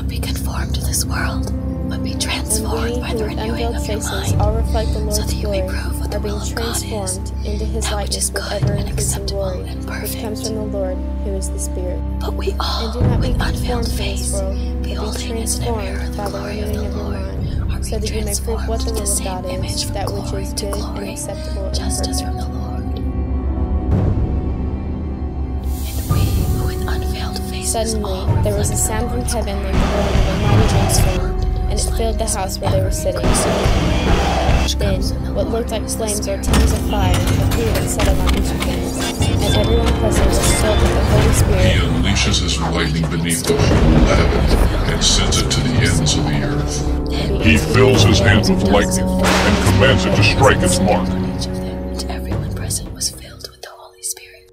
not be conformed to this world, but be transformed by the renewing of your mind, all reflect the Lord's so that you may glory, prove what the are being will of God is, transformed into His that which likeness is with good ever and increasing acceptable glory, and which perfect. comes from the Lord, who is the Spirit. But we all, And do not be with conformed unveiled to this face, world, but be beholding as in a mirror transformed the by the glory of renewing the of your Lord, mind, are so that you may prove what the transformed to will the of same God image is, from that which glory is to good and glory, acceptable and just as from perfect. the Lord. And we, who with unveiled faces Suddenly all there was a reflect sound the from Lord's heaven like glory, the rolling of a mighty are windstorm, transformed and it into filled the likeness house with where they were ever sitting. increasing glory, which Then comes from the what Lord, looked like who is the flames or Spirit. tongues of fire appeared and settled on each of them, and everyone present was filled with the Holy He Spirit. unleashes his lightning beneath the whole heaven and sends it to the ends of the earth. He fills his hands with lightning and commands it to strike its mark. On each of them, and everyone present was filled with the Holy Spirit.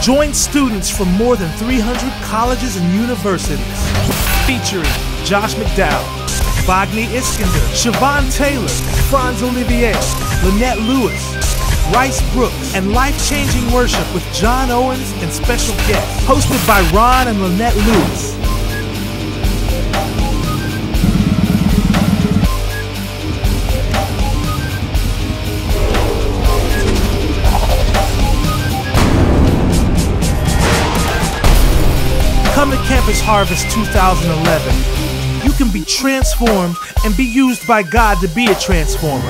Join students from more than 300 colleges and universities, featuring Josh McDowell, Bogni Iskander, Siobhan Taylor, Franz Olivier, Lynette Lewis, Rice Brooks, and life-changing worship with John Owens and special guests, hosted by Ron and Lynette Lewis. Come to Campus Harvest 2011. You can be transformed and be used by God to be a transformer.